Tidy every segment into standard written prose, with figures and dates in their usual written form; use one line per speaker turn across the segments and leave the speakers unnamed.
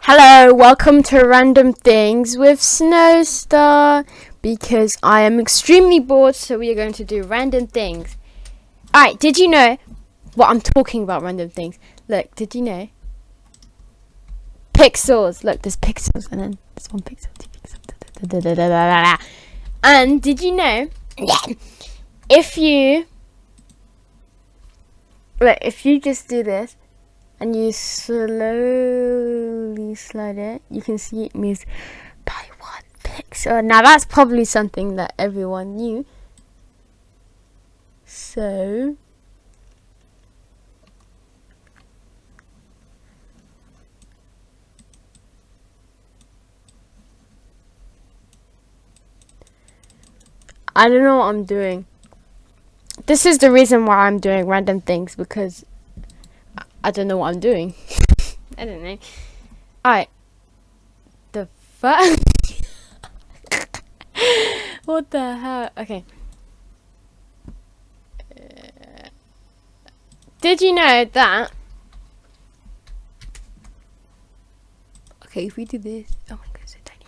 Hello, welcome to Random Things with Snowstar. Because I am extremely bored, so we are going to do random things. Alright, did you know what I'm talking about? Random things. Look, did you know? Pixels. Look, there's pixels, and then there's one pixel, two pixels. And did you know? If you just do this and you slowly slide it, you can see it moves by 1 pixel. Now that's probably something that everyone knew. So I don't know what I'm doing. This is the reason why I'm doing random things, because I don't know what I'm doing. I don't know. Alright. The fuck? What the hell? Okay. Did you know that? Okay, if we do this. Oh my god, so tiny.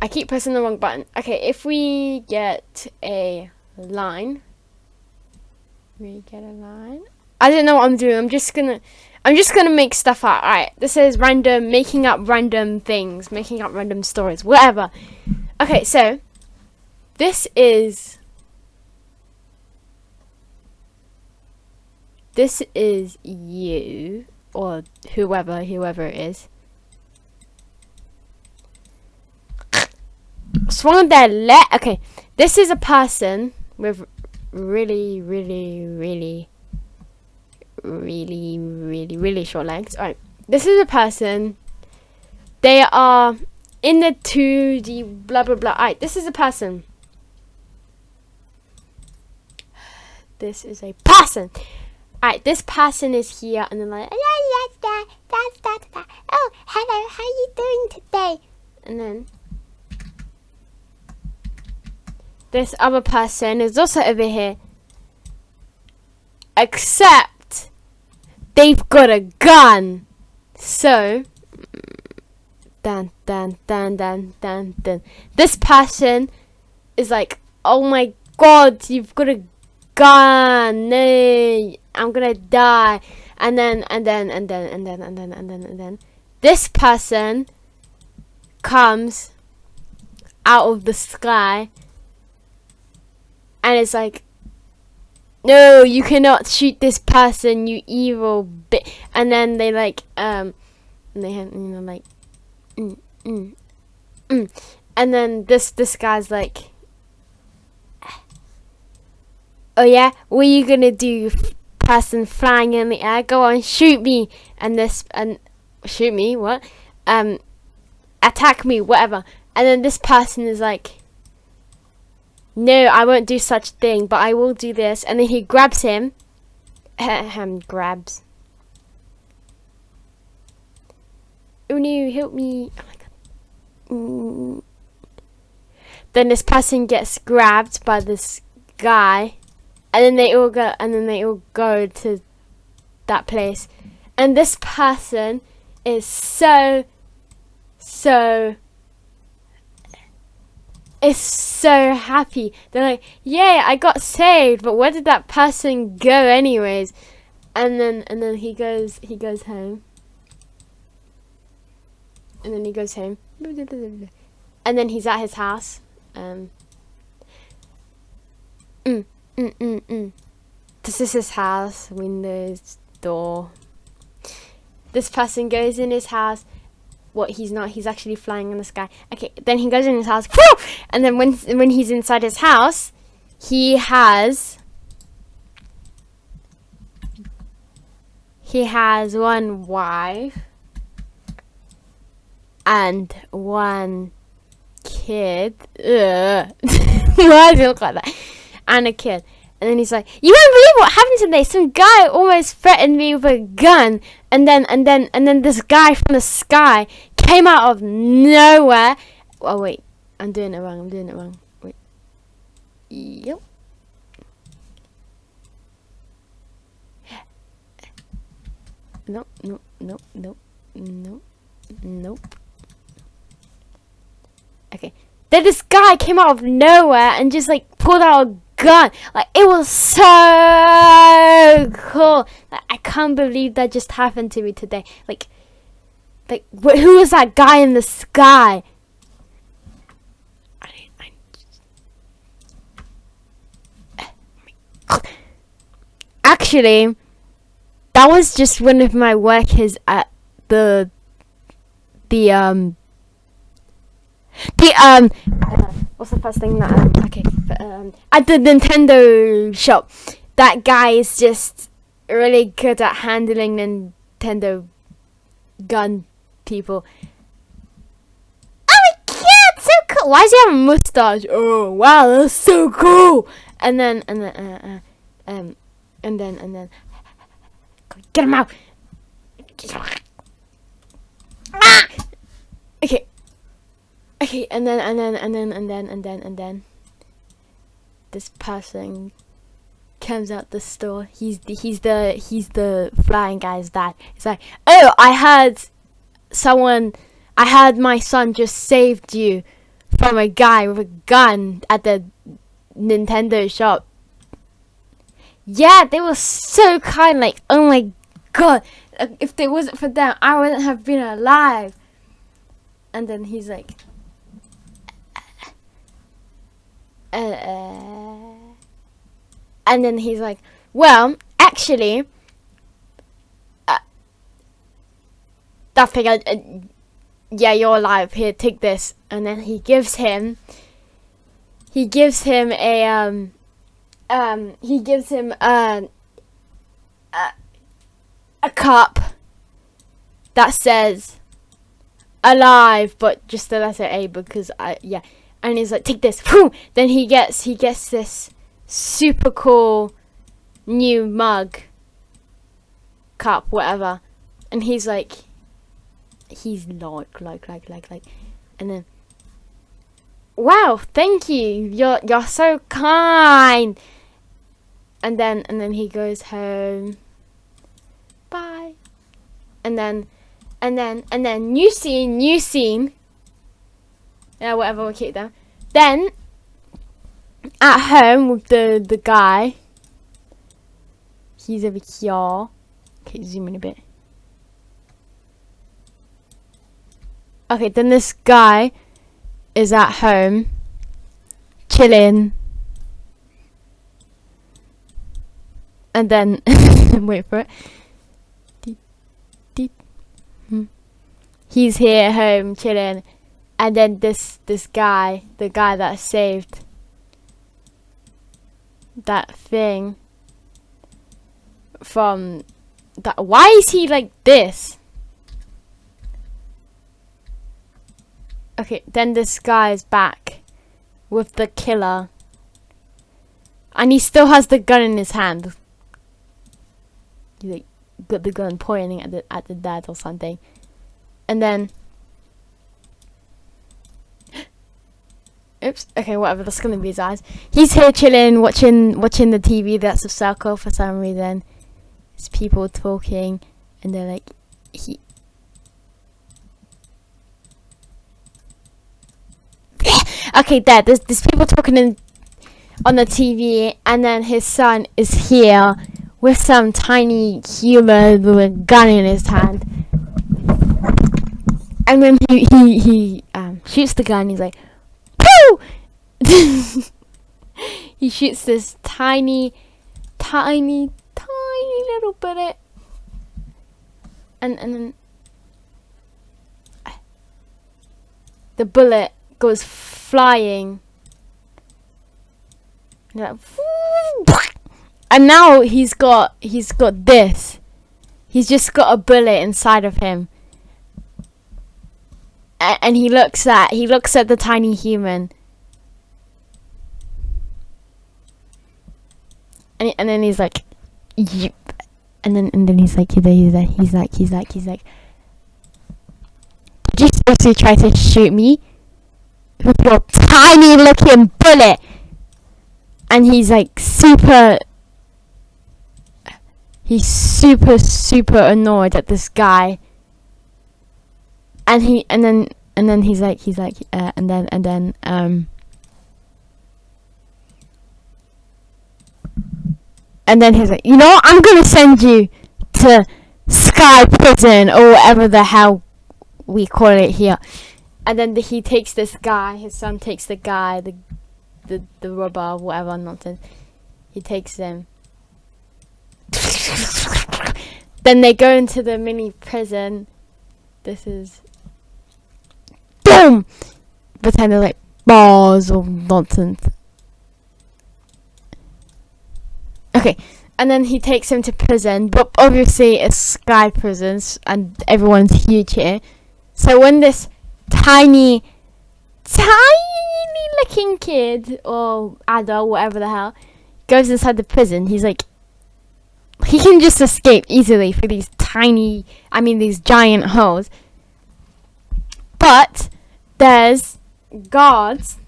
I keep pressing the wrong button. Okay, if we get a line. I don't know what I'm doing. I'm just gonna make stuff up. Alright, this is random, making up random things, making up random stories, whatever. Okay, so this is you, or whoever it is. Swung their leg. Okay, this is a person with really short legs. Alright, this is a person. They are in the 2D blah blah blah. Alright, this is a person. This is a person. Alright, this person is here, and they're like, oh, hello, how are you doing today? And then this other person is also over here, except they've got a gun. So dun dun dun dun dun dun. This person is like, oh my god, you've got a gun. No, I'm gonna die. And then this person comes out of the sky. And it's like, no, you cannot shoot this person, you evil bit. And then they like, and they have, like, and then this guy's like, oh yeah, what are you gonna do, person flying in the air? Go on, shoot me. And shoot me, what? Attack me, whatever. And then this person is like, no, I won't do such thing, but I will do this. And then he grabs him. Grabs. Oh no, help me. Oh my god. Then this person gets grabbed by this guy. And then they all go to that place. And this person is so happy. They're like, yay, I got saved, but where did that person go anyways? And then he goes home. And then he goes home. And then he's at his house. This is his house, windows, door. This person goes in his house. What, he's not, he's actually flying in the sky. Okay, then he goes in his house, and then when he's inside his house, he has one wife and one kid. Why does it look like that? And a kid. And then he's like, you won't believe what happened today. Some guy almost threatened me with a gun. And then this guy from the sky came out of nowhere. Oh wait, I'm doing it wrong. Wait. Yep. Nope, nope, nope, nope, nope, nope. Okay. Then this guy came out of nowhere and just like pulled out a gun. Like, it was so cool. Like, I can't believe that just happened to me today. Like who was that guy in the sky? Actually, that was just one of my workers at the what's the first thing that at the Nintendo shop. That guy is just really good at handling Nintendo gun people. Oh my god, so cool! Why does he have a mustache? Oh wow, that's so cool! And then get him out! Ah! Okay. Okay, and then this person comes out the store. He's the flying guy's dad. He's like, oh, I heard my son just saved you from a guy with a gun at the Nintendo shop. Yeah, they were so kind. Like, oh my god, if it wasn't for them, I wouldn't have been alive. And then he's like, and then he's like, well, actually, that thing, yeah, you're alive. Here, take this. And then he gives him a cup that says alive, but just the letter A, because yeah. And he's like, take this. Then he gets this super cool new mug, cup, whatever. And he's like, and then, wow, thank you. You're so kind. And then he goes home. Bye. And then new scene. Yeah, whatever, we'll keep them. Then, at home with the guy, he's over here. Okay, zoom in a bit. Okay, then this guy is at home, chilling. And then, wait for it. He's here at home, chilling. And then this guy, the guy that saved that thing from that. Why is he like this? Okay, then this guy is back with the killer, and he still has the gun in his hand. He like got the gun pointing at the dad or something, and then. Oops. Okay, whatever. That's gonna be his eyes. He's here chilling, watching the TV. That's a circle for some reason. It's people talking, and they're like, Okay, there's people talking on the TV, and then his son is here with some tiny human with a gun in his hand, and then he shoots the gun. He's like. He shoots this tiny little bullet, and then the bullet goes flying, and now he's got this. He's just got a bullet inside of him, and he looks at the tiny human. And then he's like, yep. And then he's like, he's like, did you seriously try to shoot me with your tiny looking bullet? And he's like super he's super annoyed at this guy, and then he's like and then he's like, you know what? I'm gonna send you to Sky Prison or whatever the hell we call it here. And then he takes this guy. His son takes the guy, the robber, whatever nonsense. He takes him. Then they go into the mini prison. This is boom. Pretend they're like bars or nonsense. Okay, and then he takes him to prison, but obviously it's Sky Prisons and everyone's huge here. So when this tiny looking kid or adult, whatever the hell, goes inside the prison, he's like, he can just escape easily through these these giant holes. But there's guards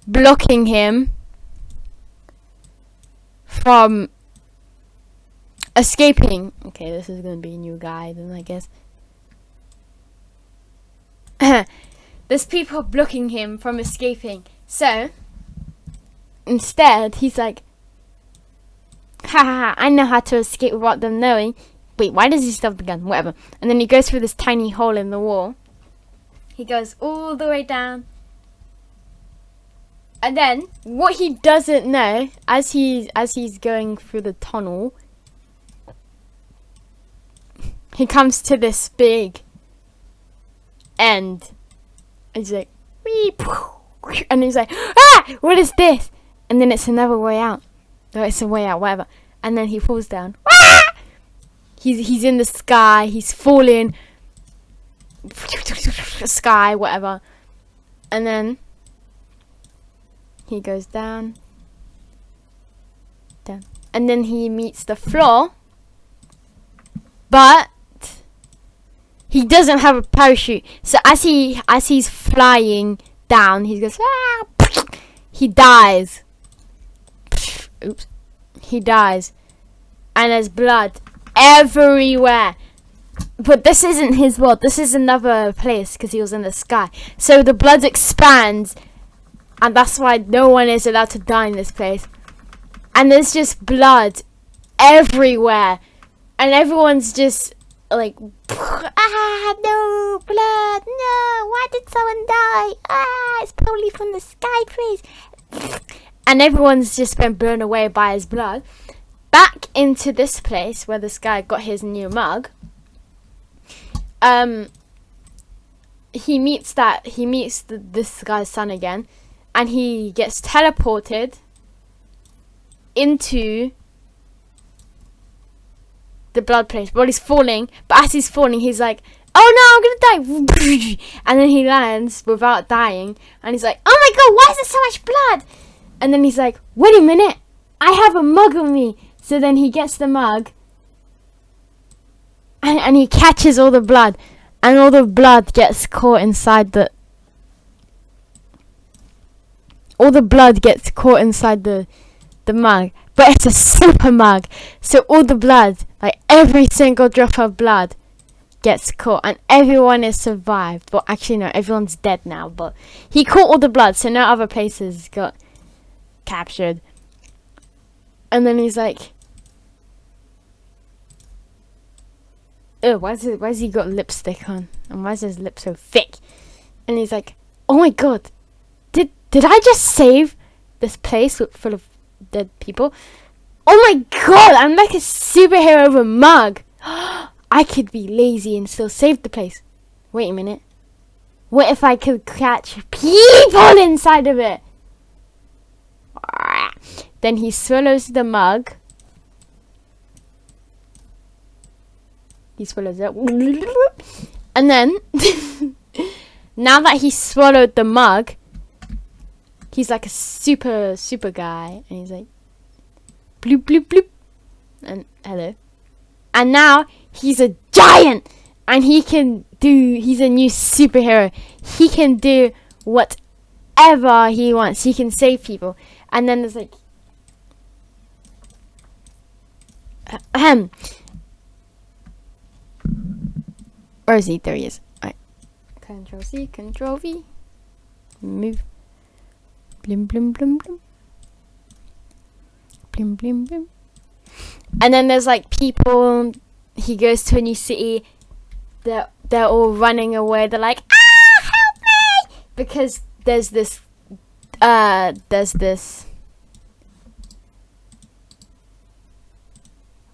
blocking him from escaping. Okay, this is gonna be a new guy then, I guess. There's people blocking him from escaping. So instead, he's like, ha ha ha, I know how to escape without them knowing. Wait, why does he still have the gun? Whatever. And then he goes through this tiny hole in the wall. He goes all the way down. And then, what he doesn't know, as he's going through the tunnel, he comes to this big end. And he's like, and he's like, ah, what is this? And then it's another way out. No, it's a way out, whatever. And then he falls down. Ah! He's in the sky. He's falling. Sky, whatever. And then he goes down. And then he meets the floor. But he doesn't have a parachute. So as he's flying down, he goes, ah! He dies. Oops. He dies. And there's blood everywhere. But this isn't his world. This is another place because he was in the sky. So the blood expands. And that's why no one is allowed to die in this place. And there's just blood everywhere. And everyone's just like, ah, no, blood, no, why did someone die? Ah, it's probably from the sky place. And everyone's just been blown away by his blood. Back into this place where this guy got his new mug. He meets this guy's son again, and he gets teleported into the blood place while he's falling. But as he's falling, he's like, oh no, I'm gonna die. And then he lands without dying, and he's like, oh my god, why is there so much blood? And then he's like, wait a minute, I have a mug on me. So then he gets the mug, and he catches all the blood, and all the blood gets caught inside the mug. But it's a super mug, so all the blood, like every single drop of blood, gets caught, and everyone is survived. But actually no, everyone's dead now, but he caught all the blood, so no other places got captured. And then he's like, oh, why has he got lipstick on? And why is his lip so thick? And he's like, oh my god, did I just save this place full of dead people? Oh my god, I'm like a superhero with a mug. I could be lazy and still save the place. Wait a minute. What if I could catch people inside of it? Then he swallows the mug. He swallows it. And then, now that he swallowed the mug, he's like a super guy. And he's like, bloop, bloop, bloop. And hello. And now, he's a giant. And he's a new superhero. He can do whatever he wants. He can save people. And then there's like, Where is he? There he is. Alright. Control C, Control V. Move. Blim blim blim blim. Blim blim blim. And then there's like people. He goes to a new city. They're all running away. They're like, ah, help me! Because there's this.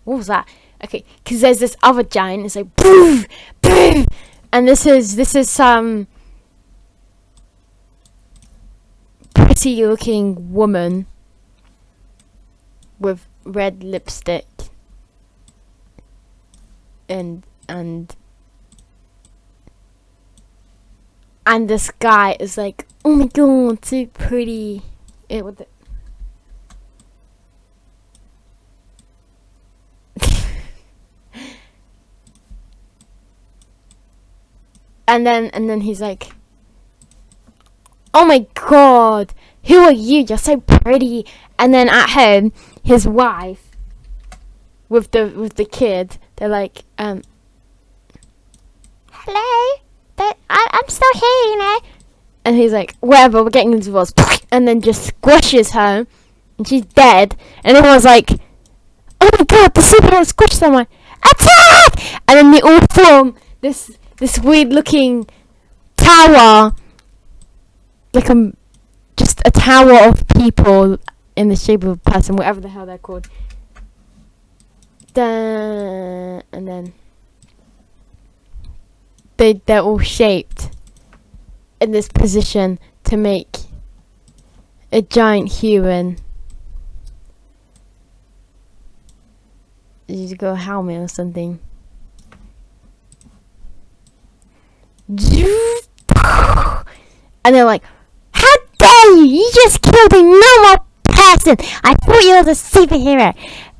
What was that? Okay, because there's this other giant. It's like, boom, boom, and this is some pretty looking woman with red lipstick and this guy is like, oh my god, so pretty. And then he's like, oh my god, who are you? You're so pretty. And then at home, his wife with the kid, they're like, hello, but I'm still here, you know. And he's like, whatever, we're getting a divorce. And then just squishes her, and she's dead. And everyone's like, oh my god, the superhero squished someone. Attack! And then they all form this weird looking tower, like just a tower of people in the shape of a person, whatever the hell they're called. And then they're all shaped in this position to make a giant human. You go helmet or something. And they're like, how dare you! You just killed a normal person! I thought you was a superhero!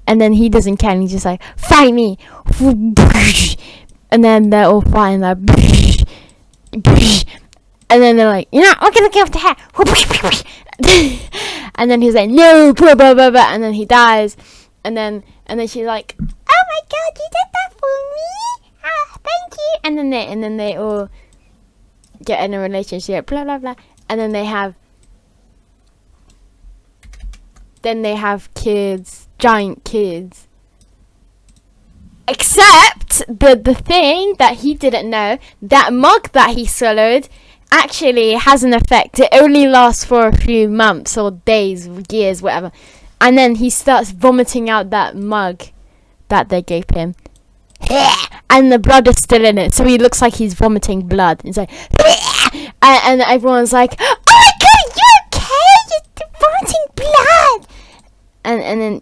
And then he doesn't care, and he's just like, fight me! And then they're all fighting like, and then they're like, you know, we're gonna get off the hair! And then he's like, no! Blah, blah, blah, blah. And then he dies. And then she's like, oh my god, you did that for me! Ah, thank you! And then they all get in a relationship, blah blah blah. And then they have kids, giant kids. Except the thing that he didn't know, that mug that he swallowed actually has an effect. It only lasts for a few months or days, years, whatever. And then he starts vomiting out that mug that they gave him. And the blood is still in it, so he looks like he's vomiting blood. It's like, and everyone's like, oh my god, you okay? You're vomiting blood. And then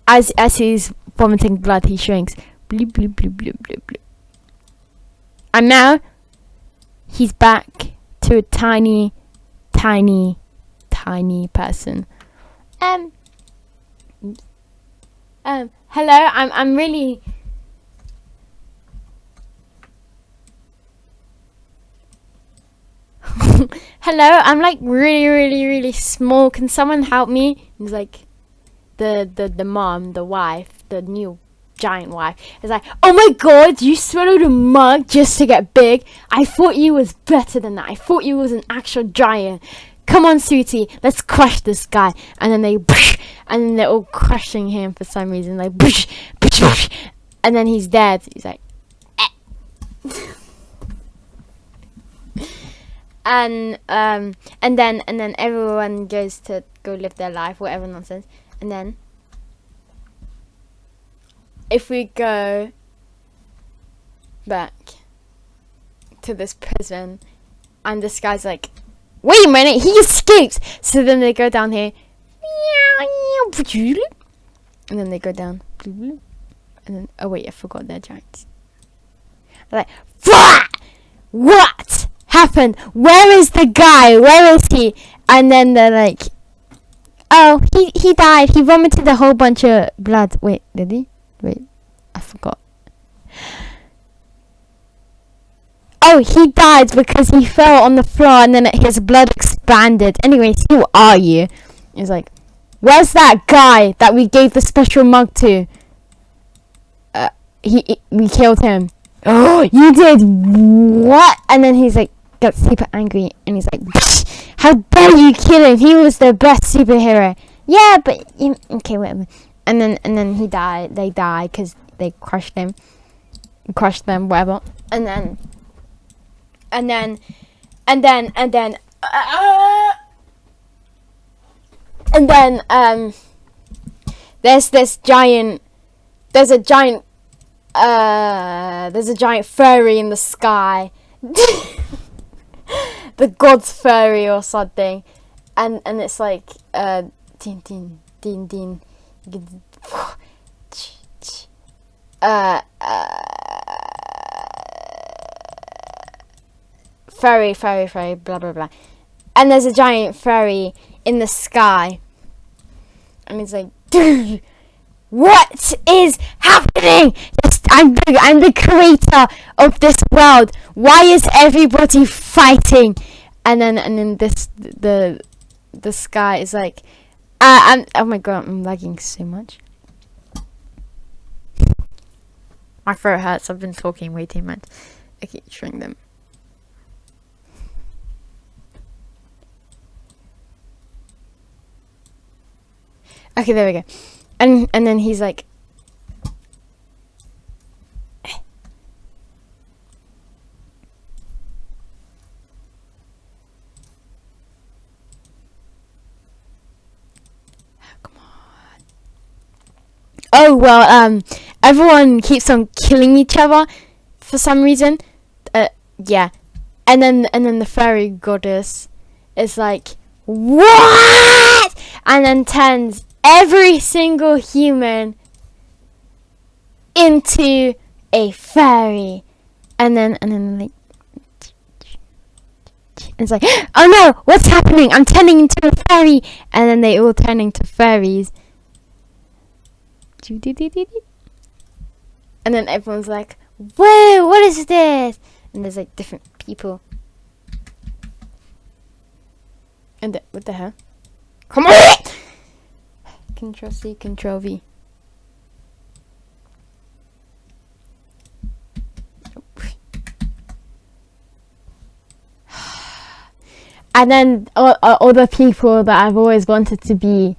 as he's vomiting blood, he shrinks. Bloop, bloop, bloop, bloop, bloop, bloop. And now he's back to a tiny, tiny, tiny person. Hello, I'm really. Hello, I'm like really, really, really small. Can someone help me? It's like the mom, the wife, the new giant wife is like, oh my god, you swallowed a mug just to get big. I thought you was better than that. I thought you was an actual giant. Come on, sweetie, let's crush this guy. And then they're all crushing him for some reason, like, and then he's dead. He's like, eh. And then everyone goes to go live their life, whatever nonsense. And then if we go back to this prison, and this guy's like, wait a minute, he escapes. So then they go down here, and then they go down, and then, oh wait, I forgot they're giants. They're like, what happened? Where is the guy? Where is he? And then they're like, oh, he died. He vomited a whole bunch of blood. Wait, did he? Wait, I forgot. Oh, he died because he fell on the floor and then his blood expanded. Anyways, who are you? He's like, where's that guy that we gave the special mug to? we killed him. Oh, you did what? And then he's like, got super angry, and he's like, how dare you kill him? He was the best superhero. Yeah, but okay, whatever. And then he died. They died because they crushed them, whatever. And then there's a giant furry in the sky. The god's furry or something. And it's like din din din din furry, blah blah blah. And there's a giant furry in the sky. And he's like, dude, what is happening? I'm the creator of this world. Why is everybody fighting? And then the sky is like, oh my god, I'm lagging so much. My throat hurts. I've been talking way too much. Okay, shrink them. Okay, there we go. And then he's like, come on. Oh well, everyone keeps on killing each other for some reason. Yeah. And then the fairy goddess is like, what? And then turns every single human into a fairy. And then like, it's like, oh no, what's happening? I'm turning into a fairy. And then they all turn into fairies. And then everyone's like, whoa, what is this? And there's like different people. And what the hell? Come on! Control C, Control V. And then all the people that I've always wanted to be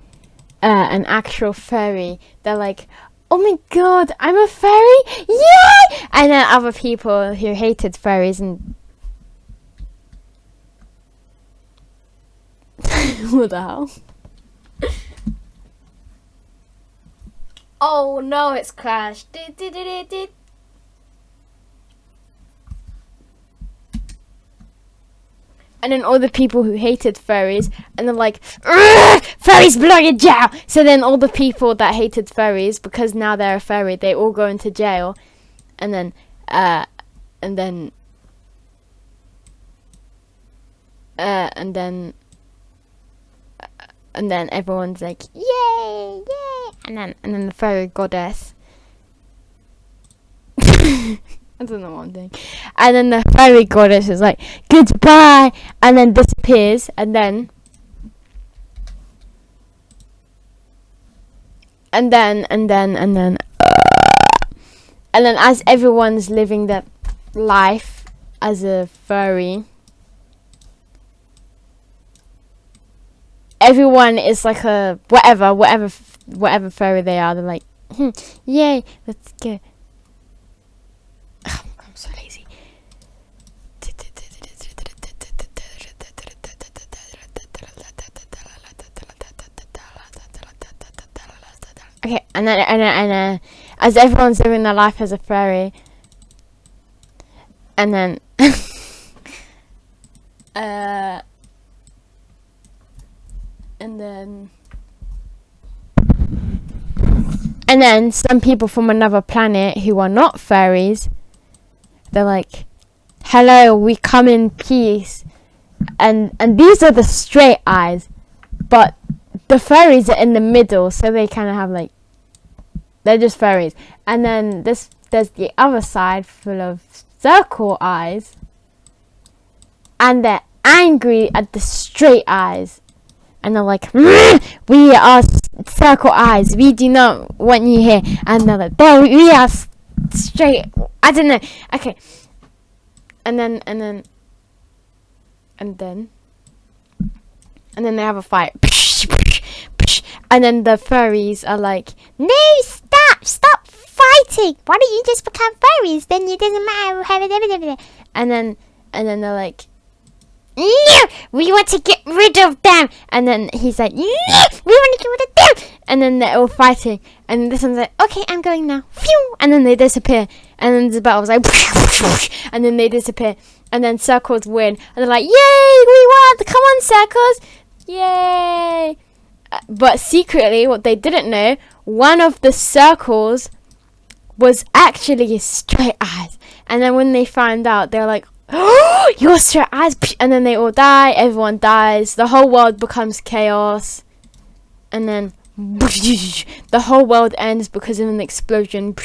an actual fairy, they're like, oh my god, I'm a fairy? Yeah! And then other people who hated fairies and what the hell? Oh no, it's crashed. And then all the people who hated fairies, and they're like, fairies belong in jail. So then all the people that hated fairies, because now they're a fairy, they all go into jail. And then everyone's like, yay, yay. And then the fairy goddess, I don't know what I'm doing. And then the fairy goddess is like, goodbye, and then disappears, and then as everyone's living their life as a furry, everyone is like a whatever fairy they are. They're like, yay, let's go. Oh, I'm so lazy. Okay, and then as everyone's living their life as a fairy, and then and then some people from another planet who are not fairies, they're like, hello, we come in peace, and these are the straight eyes, but the fairies are in the middle, so they kind of have like, they're just fairies. And then there's the other side full of circle eyes, and they're angry at the straight eyes, and they're like, we are circle eyes, we do not want you here. And they're like, we are straight. I don't know. Okay. And then they have a fight. And then the furries are like, no, stop fighting. Why don't you just become furries? Then it doesn't matter. And then they're like, no, we want to get rid of them. And then he's like, no, we want to get rid of them. And then they're all fighting. And this one's like, okay, I'm going now. Phew! And then they disappear. And then the battle's like, and then they disappear. And then circles win. And they're like, yay, we won. Come on, circles. Yay. But secretly, what they didn't know, one of the circles was actually straight eyes. And then when they found out, they were like, oh, you're straight eyes. And then they all die. Everyone dies. The whole world becomes chaos. And then the whole world ends because of an explosion.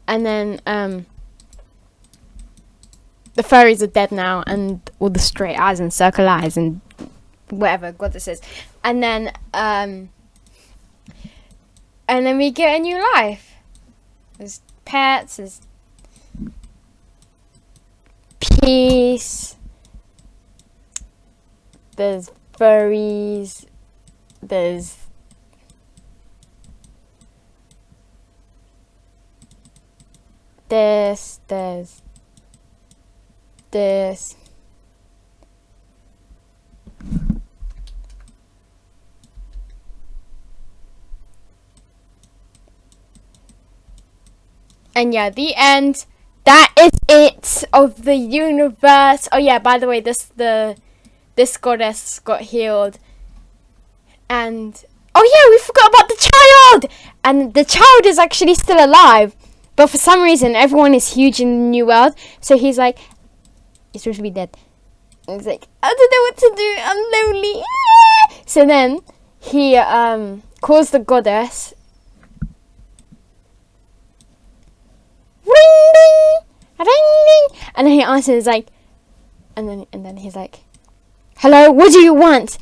And then the furries are dead now. And all the straight eyes and circle eyes and whatever God this is. And then we get a new life. There's pets, there's peace, there's furries, there's this. And yeah, the end. That is it of the universe. Oh yeah, by the way, this goddess got healed. And oh yeah, we forgot about the child. And the child is actually still alive. But for some reason, everyone is huge in the new world. So he's like, he's supposed to be dead. And he's like, I don't know what to do. I'm lonely. So then he calls the goddess. Ring ding, ring ding, and then he answers like, and then he's like, hello, what do you want?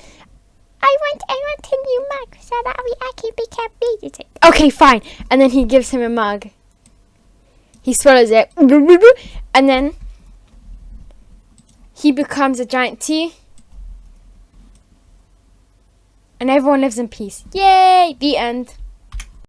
I want a new mug so that I can become big. Okay, fine. And then he gives him a mug. He swallows it, and then he becomes a giant tea, and everyone lives in peace. Yay! The end.